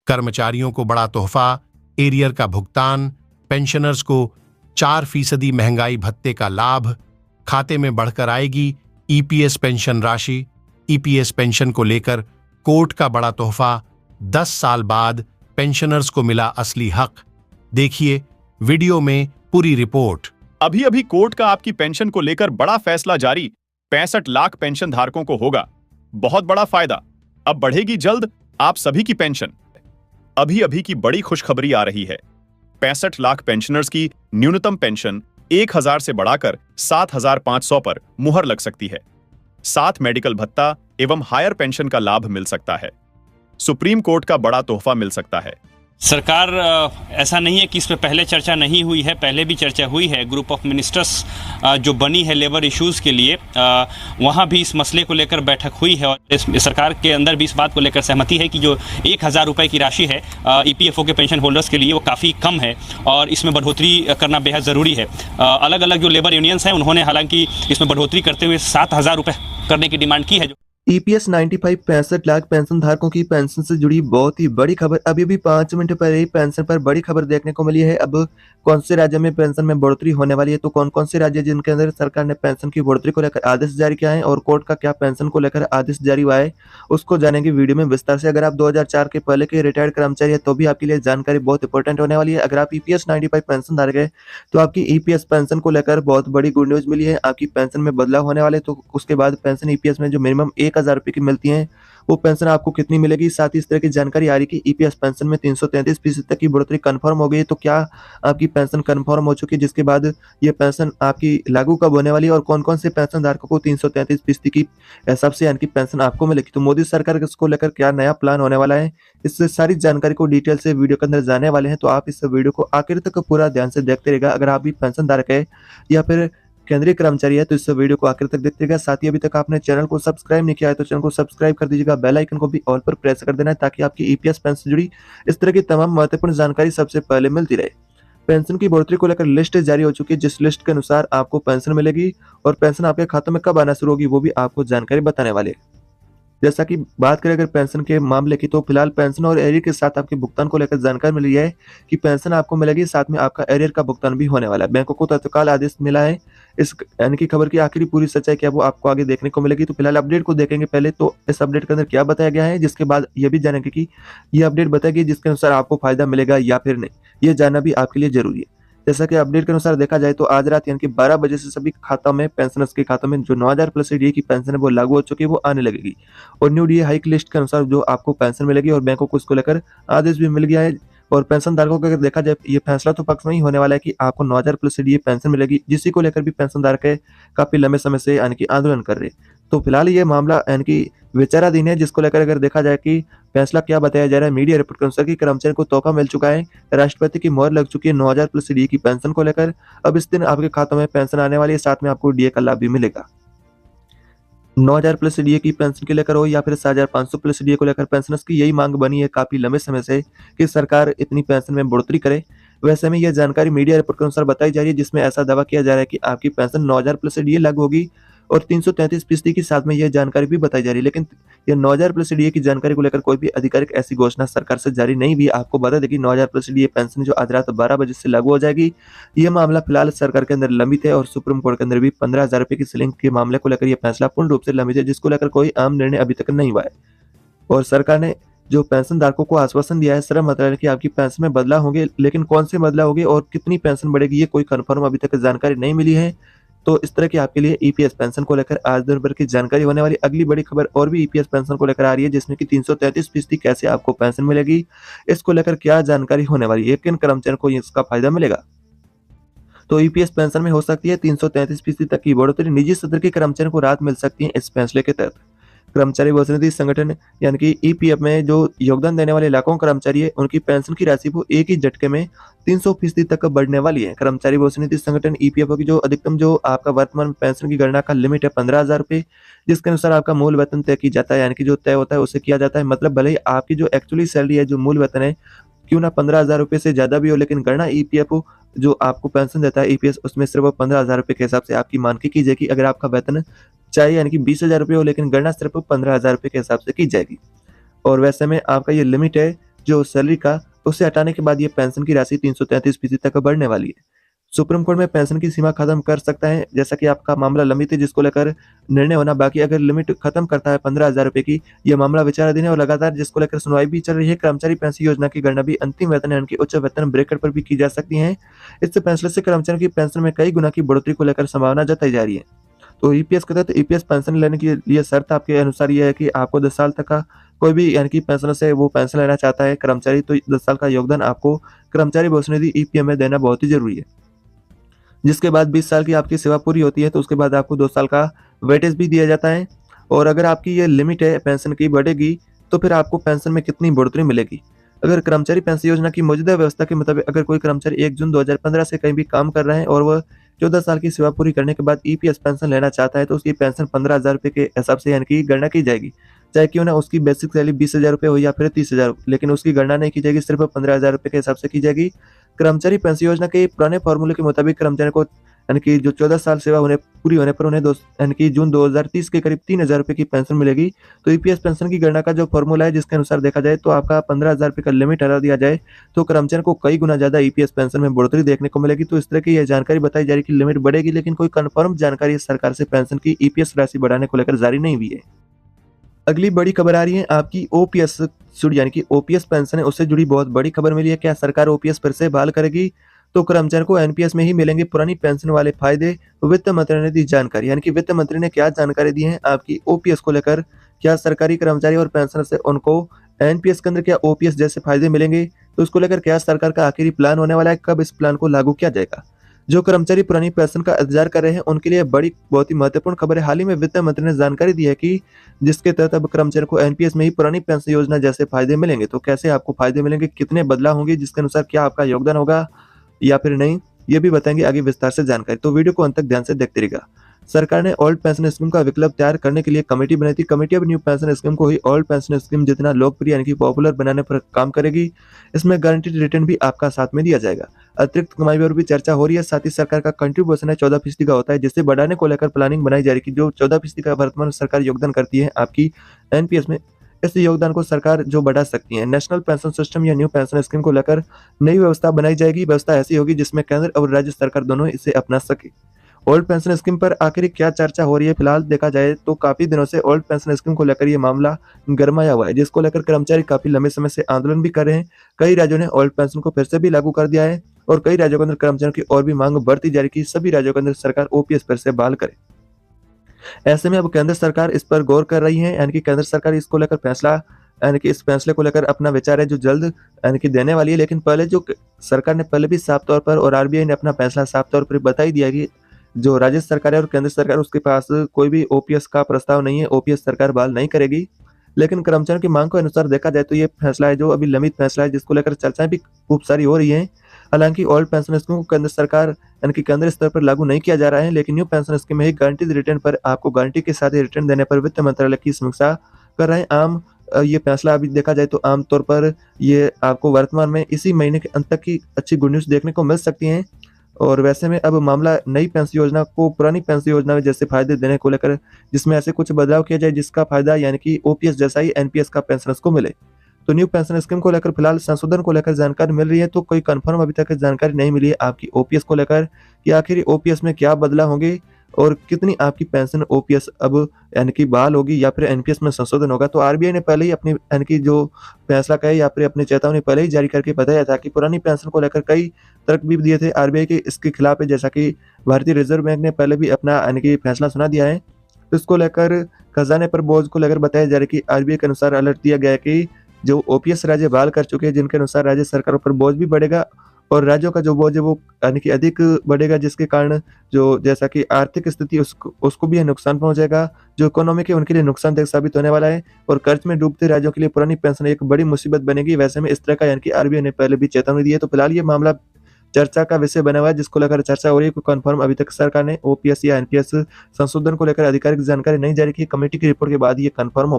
कर्मचारियों को बड़ा तोहफा, एरियर का भुगतान, पेंशनर्स को 4% महंगाई भत्ते का लाभ, खाते में बढ़कर आएगी ईपीएस पेंशन राशि। ईपीएस पेंशन को लेकर कोर्ट का बड़ा तोहफा, 10 साल बाद पेंशनर्स को मिला असली हक। देखिए वीडियो में पूरी रिपोर्ट। अभी अभी कोर्ट का आपकी पेंशन को लेकर बड़ा फैसला जारी। 65 लाख पेंशन धारकों को होगा बहुत बड़ा फायदा। अब बढ़ेगी जल्द आप सभी की पेंशन। अभी अभी की बड़ी खुशखबरी आ रही है। 65 लाख पेंशनर्स की न्यूनतम पेंशन 1000 से बढ़ाकर 7500 पर मुहर लग सकती है। साथ मेडिकल भत्ता एवं हायर पेंशन का लाभ मिल सकता है। सुप्रीम कोर्ट का बड़ा तोहफा मिल सकता है। सरकार ऐसा नहीं है कि इस पे पहले चर्चा नहीं हुई है, पहले भी चर्चा हुई है। ग्रुप ऑफ मिनिस्टर्स जो बनी है लेबर इश्यूज़ के लिए, वहाँ भी इस मसले को लेकर बैठक हुई है और इस सरकार के अंदर भी इस बात को लेकर सहमति है कि जो 1000 रुपये की राशि है ईपीएफओ के पेंशन होल्डर्स के लिए वो काफ़ी कम है और इसमें बढ़ोतरी करना बेहद ज़रूरी है। अलग अलग जो लेबर यूनियंस हैं उन्होंने हालांकि इसमें बढ़ोतरी करते हुए 7000 रुपये करने की डिमांड की है। ईपीएस 95 65 लाख पेंशन धारकों की पेंशन से जुड़ी बहुत ही बड़ी खबर अभी भी 5 मिनट पहले ही पेंशन पर बड़ी खबर देखने को मिली है। अब कौन से राज्य में पेंशन में बढ़ोतरी होने वाली है, तो कौन कौन से राज्य जिनके अंदर सरकार ने पेंशन की बढ़ोतरी को लेकर आदेश जारी किया है और कोर्ट का क्या पेंशन को लेकर आदेश जारी हुआ है, उसको जानेंगे वीडियो में विस्तार से। अगर आप 2004 के पहले के रिटायर्ड कर्मचारी है तो भी आपके लिए जानकारी बहुत इंपॉर्टेंट होने वाली है। अगर आप ईपीएस 95 पेंशन धारक है तो आपकी ईपीएस पेंशन को लेकर बहुत बड़ी गुड न्यूज मिली है। आपकी पेंशन में बदलाव होने वाले, तो उसके बाद पेंशन ईपीएस में जो मिनिमम 1000 रुपये की मिलती है वो पेंशन आपको कितनी मिलेगी। साथ ही इस तरह की जानकारी आ रही कि ईपीएस पेंशन में 333% तक की बढ़ोतरी कंफर्म हो गई है। तो क्या आपकी पेंशन कंफर्म हो चुकी है, जिसके बाद ये पेंशन आपकी लागू कब होने वाली है और कौन कौन से पेंशन धारकों को 333% की हिसाब से यानी कि पेंशन आपको मिलेगी। तो मोदी सरकार इसको लेकर क्या नया प्लान होने वाला है, इससे सारी जानकारी को डिटेल से वीडियो के अंदर जाने वाले हैं। तो आप इस वीडियो को आखिर तक पूरा ध्यान से देखते रहेगा। अगर आप भी पेंशन धारक है या फिर केंद्रीय कर्मचारी है तो इस वीडियो को आखिर तक देखते रहेगा। साथ ही अभी तक आपने चैनल को सब्सक्राइब नहीं किया है तो चैनल को सब्सक्राइब कर दीजिएगा, बेल आइकन को भी ऑल पर प्रेस कर देना है ताकि आपकी ईपीएस पेंशन से जुड़ी इस तरह की तमाम महत्वपूर्ण जानकारी सबसे पहले मिलती रहे। पेंशन की बढ़ोतरी को लेकर लिस्ट जारी हो चुकी है, जिस लिस्ट के अनुसार आपको पेंशन मिलेगी और पेंशन आपके खाते में कब आना शुरू होगी वो भी आपको जानकारी बताने वाले हैं। जैसा कि बात करें अगर पेंशन के मामले की, तो फिलहाल पेंशन और एरियर के साथ आपके भुगतान को लेकर जानकारी मिली है कि पेंशन आपको मिलेगी, साथ में आपका एरियर का भुगतान भी होने वाला है। बैंकों को तत्काल आदेश मिला है। इस यानी कि खबर की आखिरी पूरी सच्चाई क्या वो आपको आगे देखने को मिलेगी। तो फिलहाल अपडेट को देखेंगे पहले, तो इस अपडेट के अंदर क्या बताया गया है, जिसके बाद ये भी जानेंगे कि ये अपडेट बताएगी जिसके अनुसार आपको फायदा मिलेगा या फिर नहीं, ये जानना भी आपके लिए जरूरी है। जैसा कि अपडेट के अनुसार देखा जाए तो आज रात यानी कि 12 बजे से सभी खातों में पेंशनर्स के खातों में जो 9000 प्लस डीए की पेंशन है वो लागू हो चुकी है, वो आने लगेगी और न्यू डीए हाइक लिस्ट के अनुसार जो आपको पेंशन मिलेगी और बैंकों को इसको लेकर आदेश भी मिल गया है। और पेंशन धारकों को अगर देखा जाए ये फैसला तो पक्ष में ही होने वाला है कि आपको 9000 प्लस डीए पेंशन मिलेगी, जिसी को लेकर भी पेंशन धारक है काफी लंबे समय से यानी कि आंदोलन कर रहे हैं। तो फिलहाल ये मामला यानी कि विचाराधीन है, जिसको लेकर अगर देखा जाए कि फैसला क्या बताया जा रहा है। मीडिया रिपोर्ट के अनुसार कि कर्मचारी को तोहफा मिल चुका है, राष्ट्रपति की मोहर लग चुकी है 9000 प्लस डीए की पेंशन को लेकर। अब इस दिन आपके खातों में पेंशन आने वाली है, साथ में आपको डीए का लाभ भी मिलेगा। 9000 प्लस डीए की पेंशन के लेकर हो या फिर 7500 प्लस डीए को लेकर पेंशनर्स की यही मांग बनी है काफी लंबे समय से कि सरकार इतनी पेंशन में बढ़ोतरी करे। वैसे में यह जानकारी मीडिया रिपोर्ट के अनुसार बताई जा रही है, जिसमें ऐसा दावा किया जा रहा है कि आपकी पेंशन 9000 प्लस डीए लागू होगी और 333% के साथ में यह जानकारी भी बताई जा रही है। लेकिन ये 9000 प्लस डीए की जानकारी को लेकर कोई भी आधिकारिक ऐसी घोषणा सरकार से जारी नहीं हुई। आपको बता दें कि 9000 प्लस डीए पेंशन जो आज रात 12 बजे से लागू हो जाएगी। यह मामला फिलहाल सरकार के अंदर लंबित है और सुप्रीम कोर्ट के अंदर भी 15000 रुपये की सीलिंग के मामले को लेकर यह फैसला पूर्ण रूप से लंबित है, जिसको लेकर कोई आम निर्णय अभी तक नहीं हुआ है। और सरकार ने जो पेंशन धारकों को आश्वासन दिया है श्रम मंत्रालय की आपकी पेंशन में बदलाव होंगे, लेकिन कौन से बदलाव होंगे और कितनी पेंशन बढ़ेगी ये कोई कंफर्म अभी तक जानकारी नहीं मिली है। तो इस तरह की आपके लिए ईपीएस पेंशन को लेकर आज दिन भर की जानकारी होने वाली। अगली बड़ी खबर और भी ईपीएस पेंशन को लेकर आ रही है, जिसमें कि 333% कैसे आपको पेंशन मिलेगी, इसको लेकर क्या जानकारी होने वाली है, किन कर्मचारियों को इसका फायदा मिलेगा। तो ईपीएस पेंशन में हो सकती है 333% तक की बढ़ोतरी। निजी क्षेत्र के कर्मचारियों को राहत मिल सकती है इस फैसले के तहत। कर्मचारी प्रतिनिधि संगठन यानी कि ईपीएफ में जो योगदान देने वाले लाखों कर्मचारी है, उनकी पेंशन की राशि वो एक ही झटके में 300% तक बढ़ने वाली है। कर्मचारी प्रतिनिधि संगठन ईपीएफ की जो अधिकतम जो आपका वर्तमान पेंशन की गणना का लिमिट है 15000 रुपये, जिसके अनुसार आपका मूल वेतन तय की जाता है, यानी कि जो तय होता है उसे किया जाता है। मतलब भले ही आपकी जो एक्चुअली सैलरी है, जो मूल वेतन है, क्यों ना 15000 रुपये से ज्यादा भी हो, लेकिन गणना ईपीएफ जो आपको पेंशन देता है ईपीएस, उसमें सिर्फ 15000 रुपये के हिसाब से आपकी मान की जाएगी। अगर आपका वेतन चाहे यानी कि 20000 रुपये हो, लेकिन गणना सिर्फ 15000 रुपये के हिसाब से की जाएगी। और वैसे में आपका ये लिमिट है जो सैलरी का उसे हटाने के बाद ये पेंशन की राशि 333% तक बढ़ने वाली है। सुप्रीम कोर्ट में पेंशन की सीमा खत्म कर सकता है, जैसा कि आपका मामला लंबित है जिसको लेकर निर्णय होना बाकी। अगर लिमिट खत्म करता है 15,000 रुपए की, यह मामला विचाराधीन है और लगातार जिसको लेकर सुनवाई भी चल रही है। कर्मचारी पेंशन योजना की गणना भी अंतिम वेतन यानी कि उच्च वेतन ब्रैकेट पर भी की जा सकती है। इस फैसले से कर्मचारियों की पेंशन में कई गुना की बढ़ोतरी को लेकर संभावना जताई जा रही है। तो ईपीएस के तहत ईपीएस पेंशन लेने के लिए शर्त आपके अनुसार ये है कि आपको 10 साल तक का कोई भी यानी कि पेंशनर से वो पेंशन लेना चाहता है कर्मचारी, तो 10 साल का योगदान आपको कर्मचारी भविष्य निधि ईपीएफ में देना बहुत ही जरूरी है। जिसके बाद 20 साल की आपकी सेवा पूरी होती है तो उसके बाद आपको 2 साल का वेटेज भी दिया जाता है। और अगर आपकी ये लिमिट है पेंशन की बढ़ेगी तो फिर आपको पेंशन में कितनी बढ़ोतरी मिलेगी। अगर कर्मचारी पेंशन योजना की मौजूदा व्यवस्था के मुताबिक अगर कोई कर्मचारी 1 जून 2015 से कहीं भी काम कर रहा है और वह 14 साल की सेवा पूरी करने के बाद ईपीएस पेंशन लेना चाहता है तो उसकी पेंशन 15,000 रुपए के हिसाब से यानी कि गणना की जाएगी। चाहे क्यों ना उसकी बेसिक सैलरी 20,000 रुपए हो या फिर 30,000, लेकिन उसकी गणना नहीं की जाएगी, सिर्फ 15,000 रुपए के हिसाब से की जाएगी। कर्मचारी पेंशन योजना के पुराने फॉर्मूले के मुताबिक कर्मचारी को यानी कि जो 14 साल सेवा पूरी होने पर उन्हें यानी कि जून 2030 के करीब 3,000 रुपए की पेंशन मिलेगी। तो ईपीएस पेंशन की गणना का जो फॉर्मूला है जिसके अनुसार देखा जाए तो आपका 15,000 रुपए का लिमिट हटा दिया जाए तो कर्मचारी को कई गुना ज्यादा ईपीएस पेंशन में बढ़ोतरी देखने को मिलेगी। तो इस तरह की यह जानकारी बताई जा रही है कि लिमिट बढ़ेगी, लेकिन कोई कंफर्म जानकारी सरकार से पेंशन की ईपीएस राशि बढ़ाने को लेकर जारी नहीं हुई है। अगली बड़ी खबर आ रही है आपकी ओपीएस यानी कि ओपीएस पेंशन है उससे जुड़ी बहुत बड़ी खबर मिली है। क्या सरकार ओपीएस फिर से बहाल करेगी? तो कर्मचारी को एनपीएस में ही मिलेंगे पुरानी पेंशन वाले फायदे। वित्त मंत्री ने दी जानकारी, यानी कि वित्त मंत्री ने क्या जानकारी दी है आपकी ओपीएस को लेकर। क्या सरकारी कर्मचारी और पेंशनर से उनको एनपीएस के अंदर क्या ओपीएस जैसे फायदे मिलेंगे? तो इसको लेकर क्या सरकार का आखिरी प्लान होने वाला है? कब इस प्लान को लागू किया जाएगा? जो कर्मचारी पुरानी पेंशन का इंतजार कर रहे हैं उनके लिए बड़ी बहुत ही महत्वपूर्ण खबर है। हाल ही में वित्त मंत्री ने जानकारी दी है कि जिसके तहत अब कर्मचारी को एनपीएस में ही पुरानी पेंशन योजना जैसे फायदे मिलेंगे। तो कैसे आपको फायदे मिलेंगे, कितने बदलाव होंगे, जिसके अनुसार क्या आपका योगदान होगा या फिर नहीं, ये भी बताएंगे आगे विस्तार से जानकारी। तो वीडियो को अंत तक ध्यान से देखते रहिएगा। सरकार ने ओल्ड पेंशन स्कीम का विकल्प तैयार करने के लिए कमेटी बनाई थी। कमेटी अब न्यू पेंशन स्कीम को ही ओल्ड पेंशन स्कीम जितना लोकप्रिय यानी कि पॉपुलर बनाने पर काम करेगी। इसमें गारंटीड रिटर्न भी आपका साथ में दिया जाएगा। अतिरिक्त कमाई पर भी चर्चा हो रही है। साथ ही सरकार का कंट्रीब्यूशन है 14% का होता है, जिससे बढ़ाने को लेकर प्लानिंग बनाई जा रही है कि जो 14% का वर्तमान सरकार योगदान करती है आपकी एनपीएस में, इस योगदान को सरकार जो बढ़ा सकती है। नेशनल पेंशन सिस्टम या न्यू पेंशन स्कीम को लेकर नई व्यवस्था बनाई जाएगी। व्यवस्था ऐसी होगी जिसमें केंद्र और राज्य सरकार दोनों इसे अपना सके। ओल्ड पेंशन स्कीम पर आखिर क्या चर्चा हो रही है? फिलहाल देखा जाए तो काफी दिनों से ओल्ड पेंशन स्कीम को लेकर ये मामला गरमाया हुआ है, जिसको लेकर कर्मचारी काफी लंबे समय से आंदोलन भी कर रहे हैं। कई राज्यों ने ओल्ड पेंशन को फिर से भी लागू कर दिया है और कई राज्यों के अंदर कर्मचारियों की और भी मांग बढ़ती जा रही है कि सभी राज्यों के अंदर सरकार ओपीएस फिर से बहाल करे। ऐसे में अब केंद्र सरकार इस पर गौर कर रही है, यानी कि केंद्र सरकार इसको लेकर फैसला यानी कि इस फैसले को लेकर अपना विचार है जो जल्द यानी कि देने वाली है। लेकिन पहले जो सरकार ने पहले भी साफ तौर पर और आरबीआई ने अपना फैसला साफ तौर पर बता ही दिया कि जो राज्य सरकार है और केंद्र सरकार उसके पास कोई भी ओपीएस का प्रस्ताव नहीं है, ओपीएस सरकार बहाल नहीं करेगी। लेकिन कर्मचारियों की मांग के अनुसार देखा जाए तो ये फैसला है जो अभी लंबित फैसला है, जिसको लेकर चर्चाएं भी खूब सारी हो रही हैं। हालांकि ओल्ड पेंशन स्कीम को केंद्र सरकार यानी कि केंद्र स्तर पर लागू नहीं किया जा रहा है, लेकिन न्यू पेंशन स्कीम में ही गारंटीड रिटर्न पर आपको गारंटी के साथ ही रिटर्न देने पर वित्त मंत्रालय की समीक्षा कर रहे हैं। ये फैसला अभी देखा जाए तो आमतौर पर ये आपको वर्तमान में इसी महीने के अंत तक की अच्छी गुड न्यूज देखने को मिल सकती है। और वैसे में अब मामला नई पेंशन योजना को पुरानी पेंशन योजना में जैसे फायदे देने को लेकर, जिसमें ऐसे कुछ बदलाव किया जाए जिसका फायदा यानी कि ओपीएस जैसा ही एनपीएस का पेंशनर्स को मिले। तो न्यू पेंशन स्कीम को लेकर फिलहाल संशोधन को लेकर जानकारी मिल रही है, तो कोई कंफर्म अभी तक जानकारी नहीं मिली है आपकी ओपीएस को लेकर कि आखिर ओपीएस में क्या बदलाव होंगे और कितनी आपकी पेंशन ओपीएस अब यानी कि बहाल होगी या फिर एनपीएस में संशोधन होगा। तो आरबीआई ने पहले ही अपनी यानी कि जो फैसला कहे या फिर अपनी चेतावनी पहले ही जारी करके बताया था कि पुरानी पेंशन को लेकर कई तर्क भी दिए थे आरबीआई के इसके खिलाफ है, जैसा कि भारतीय रिजर्व बैंक ने पहले भी अपना यानी कि फैसला सुना दिया है। इसको लेकर खजाने पर बोझ को लेकर बताया जा रहा है कि आरबीआई के अनुसार अलर्ट दिया गया है कि जो ओपीएस राज्य बहाल कर चुके हैं, जिनके अनुसार राज्य सरकारों पर बोझ भी बढ़ेगा और राज्यों का जो बोझ है वो यानी कि अधिक बढ़ेगा, जिसके कारण जो जैसा कि आर्थिक स्थिति उसको भी नुकसान पहुंचेगा। जो इकोनॉमिक है उनके लिए नुकसानदायक साबित होने वाला है और कर्ज में डूबते राज्यों के लिए पुरानी पेंशन एक बड़ी मुसीबत बनेगी। वैसे में इस तरह का यानी कि आरबीआई ने पहले भी चेतावनी दी है। तो फिलहाल ये मामला चर्चा का विषय बना हुआ है, जिसको लेकर चर्चा हो रही है। कोई कंफर्म अभी तक सरकार ने ओपीएस या एनपीएस संशोधन को लेकर आधिकारिक जानकारी नहीं जारी की। कमेटी की रिपोर्ट के बाद ये कंफर्म हो